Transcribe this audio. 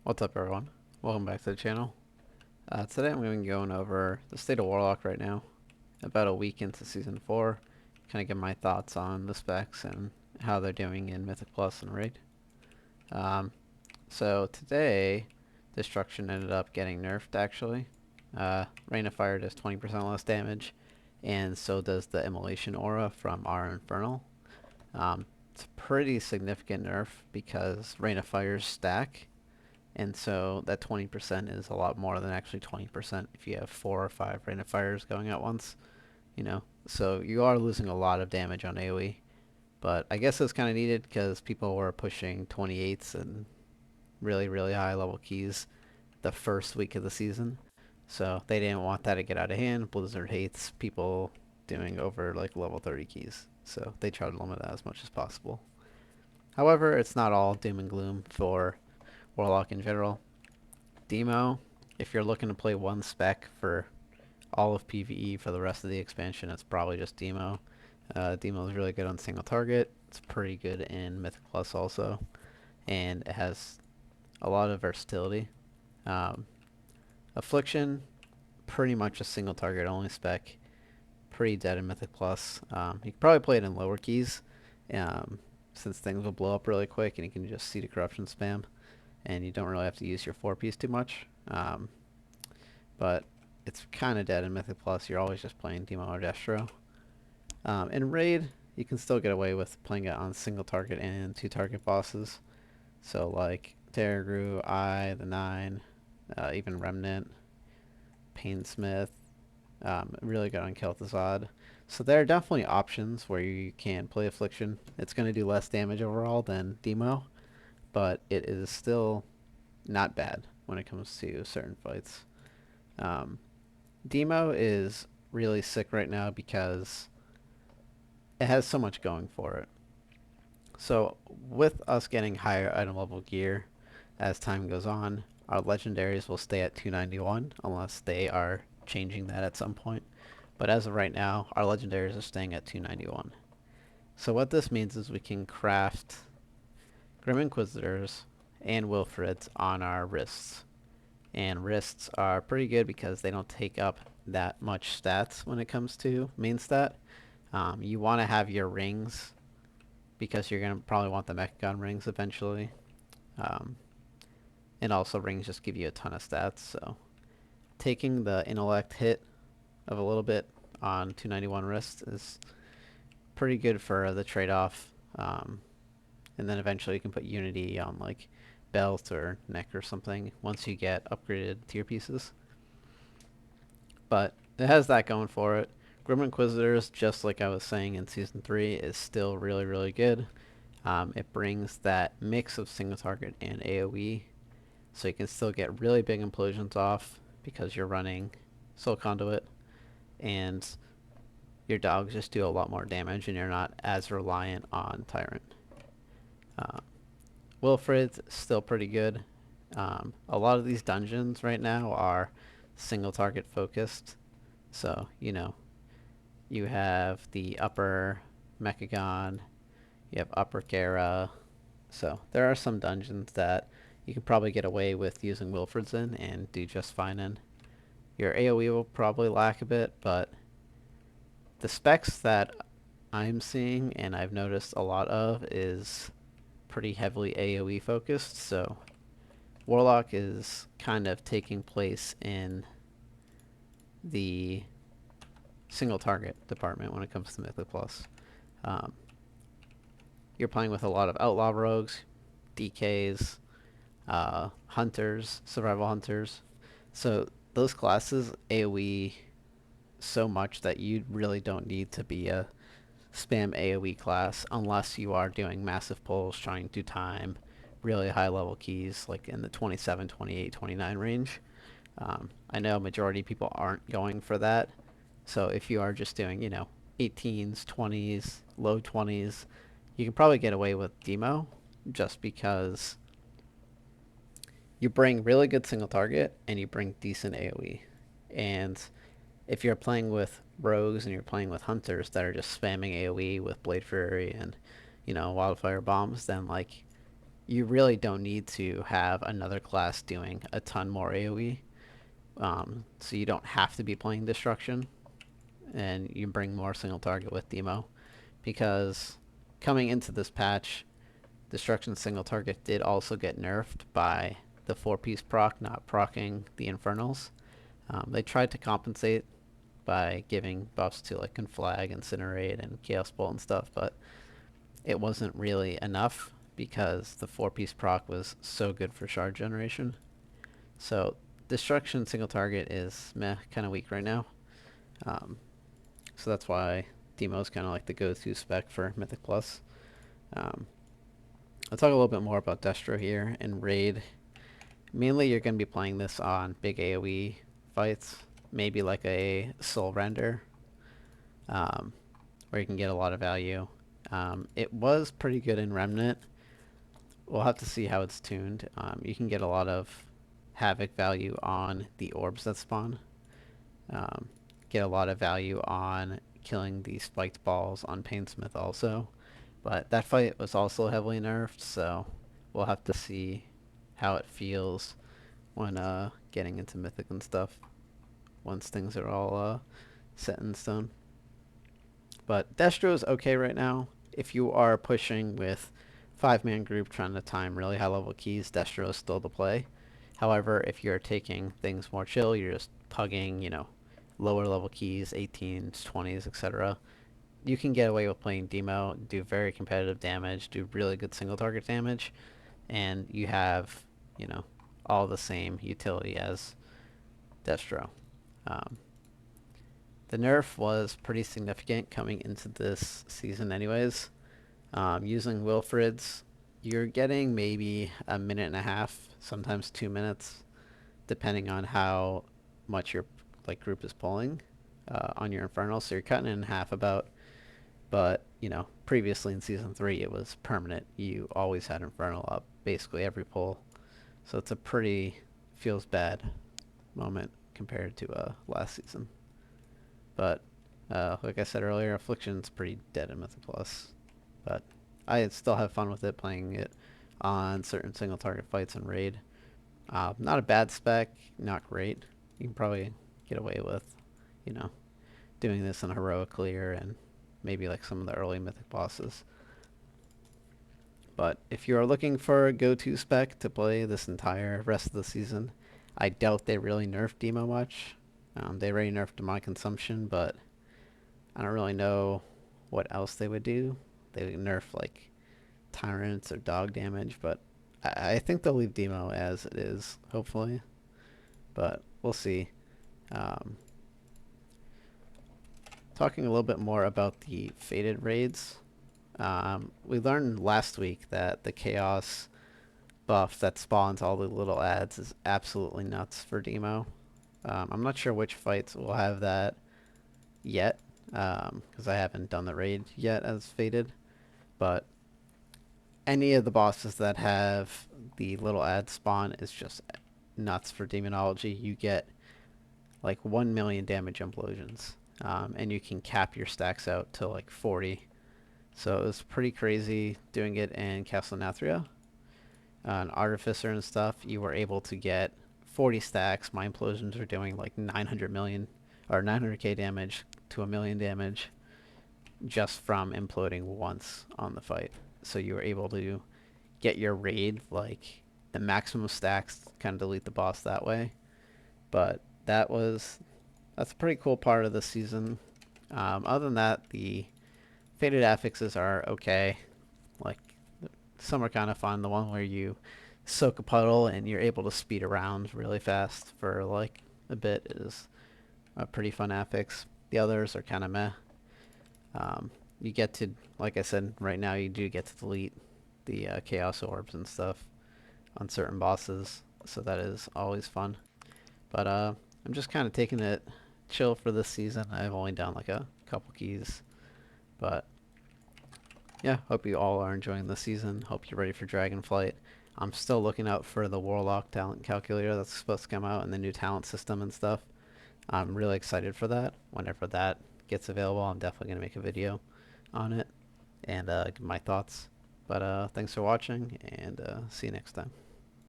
What's up, everyone? Welcome back to the channel. Today I'm going to be going over the state of Warlock right now, about a week into Season 4, kind of give my thoughts on the specs and how they're doing in Mythic Plus and Raid. Um, so today, Destruction ended up getting nerfed, actually. Rain of Fire does 20% less damage, and so does the Immolation Aura from our Infernal. It's a pretty significant nerf because Rain of Fire's stack, and so that 20% is a lot more than actually 20% if you have 4 or 5 Rain of Fires going at once, you know. So you are losing a lot of damage on AoE. But I guess it's kind of needed because people were pushing 28s and really, really high level keys the first week of the season. So they didn't want that to get out of hand. Blizzard hates people doing over like level 30 keys. So they try to limit that as much as possible. However, it's not all doom and gloom for Warlock in general. Demo, if you're looking to play one spec for all of PvE for the rest of the expansion, it's probably just Demo. Demo is really good on single target. It's pretty good in Mythic Plus also, and it has a lot of versatility. Um, Affliction, pretty much a single target only spec. Pretty dead in Mythic Plus. You can probably play it in lower keys, um, since things will blow up really quick and you can just see the corruption spam, and you don't really have to use your 4-piece too much. But it's kind of dead in Mythic Plus. You're always just playing Demo or Destro. In Raid, you can still get away with playing it on single target and 2 target bosses. So like Terragru, Eye, the Nine, even Remnant, Painsmith, really good on Kel'Thuzad. So there are definitely options where you can play Affliction. It's going to do less damage overall than Demo, but it is still not bad when it comes to certain fights. Demo is really sick right now because it has so much going for it. So with us getting higher item level gear as time goes on, our legendaries will stay at 291 unless they are changing that at some point. But as of right now, our legendaries are staying at 291. So what this means is we can craft Grim Inquisitors and Wilfrids on our wrists. And wrists are pretty good because they don't take up that much stats when it comes to main stat. You want to have your rings because you're going to probably want the Mechagon rings eventually. Um, and also rings just give you a ton of stats, so taking the intellect hit of a little bit on 291 wrist is pretty good for the trade-off. And then eventually you can put Unity on like belt or neck or something once you get upgraded tier pieces. But it has that going for it. Grim Inquisitors, just like I was saying in Season 3, is still really, really good. It brings that mix of single target and AoE, so you can still get really big implosions off because you're running Soul Conduit, and your dogs just do a lot more damage and you're not as reliant on Tyrant. Wilfrid's still pretty good. A lot of these dungeons right now are single target focused, so you have the upper Mechagon, you have upper Kara, so there are some dungeons that you can probably get away with using Wilfrids in and do just fine in. Your AoE will probably lack a bit, but the specs that I'm seeing and I've noticed a lot of is pretty heavily AoE focused, so Warlock is kind of taking place in the single target department when it comes to Mythic Plus. Um, you're playing with a lot of outlaw rogues, DKs, hunters, survival hunters. So those classes AoE so much that you really don't need to be a spam AoE class unless you are doing massive pulls, trying to time really high level keys like in the 27, 28, 29 range. I know majority of people aren't going for that. So if you are just doing, 18s, 20s, low 20s, you can probably get away with Demo just because you bring really good single target and you bring decent AoE. And if you're playing with rogues and you're playing with hunters that are just spamming AoE with Blade Fury and, Wildfire Bombs, then you really don't need to have another class doing a ton more AoE. So you don't have to be playing Destruction, and you bring more single target with Demo. Because coming into this patch, Destruction single target did also get nerfed by the 4-piece proc not proccing the Infernals. They tried to compensate by giving buffs to like Conflag, Incinerate, and Chaos Bolt and stuff, but it wasn't really enough because the 4-piece proc was so good for shard generation. So Destruction single target is meh, kind of weak right now. Um, so that's why Demo is kind of like the go-to spec for Mythic Plus. I'll talk a little bit more about Destro here in Raid. Mainly you're going to be playing this on big AoE fights, maybe like a Soul Render, where you can get a lot of value. It was pretty good in Remnant. We'll have to see how it's tuned. You can get a lot of Havoc value on the orbs that spawn. Get a lot of value on killing the spiked balls on Painsmith also. But that fight was also heavily nerfed, so we'll have to see how it feels when getting into Mythic and stuff once things are all set in stone. But Destro's okay right now. If you are pushing with 5-man group trying to time really high level keys, Destro is still the play. However, if you're taking things more chill, you're just pugging, lower level keys, 18s, 20s, etc., you can get away with playing Demo, do very competitive damage, do really good single target damage, and you have, all the same utility as Destro. Um, the nerf was pretty significant coming into this season anyways. Using Wilfred's, you're getting maybe a minute and a half, sometimes 2 minutes, depending on how much your group is pulling on your Infernal. So you're cutting it in half about. But, previously in Season 3, it was permanent. You always had Infernal up, basically every pull. So it's a pretty feels bad moment compared to last season. But, like I said earlier, Affliction's pretty dead in Mythic Plus. But I still have fun with it, playing it on certain single target fights and Raid. Not a bad spec, not great. You can probably get away with, doing this in a heroic clear and maybe like some of the early Mythic bosses. But if you are looking for a go-to spec to play this entire rest of the season, I doubt they really nerfed Demo much. They already nerfed Demonic Consumption, but I don't really know what else they would do. They would nerf like Tyrants or Dog damage, but I think they'll leave Demo as it is, hopefully. But we'll see. Talking a little bit more about the Fated raids. We learned last week that the Chaos buff that spawns all the little ads is absolutely nuts for Demo. I'm not sure which fights will have that yet, because I haven't done the raid yet as Fated. But any of the bosses that have the little ad spawn is just nuts for Demonology. You get like 1 million damage implosions. And you can cap your stacks out to like 40. So it was pretty crazy doing it in Castle Nathria. An Artificer and stuff, you were able to get 40 stacks. My implosions are doing like 900 million or 900k damage to 1 million damage just from imploding once on the fight. So you were able to get your raid like the maximum stacks, kind of delete the boss that way. But that's a pretty cool part of the season. Other than that, the Fated affixes are okay. Like, some are kind of fun. The one where you soak a puddle and you're able to speed around really fast for like a bit is a pretty fun affix. The others are kind of meh. You get to, like I said, right now you do get to delete the Chaos Orbs and stuff on certain bosses, so that is always fun. But I'm just kind of taking it chill for this season. I've only done like a couple keys, but yeah, hope you all are enjoying the season. Hope you're ready for Dragonflight. I'm still looking out for the Warlock talent calculator that's supposed to come out and the new talent system and stuff. I'm really excited for that. Whenever that gets available, I'm definitely going to make a video on it and give my thoughts. But thanks for watching, and see you next time.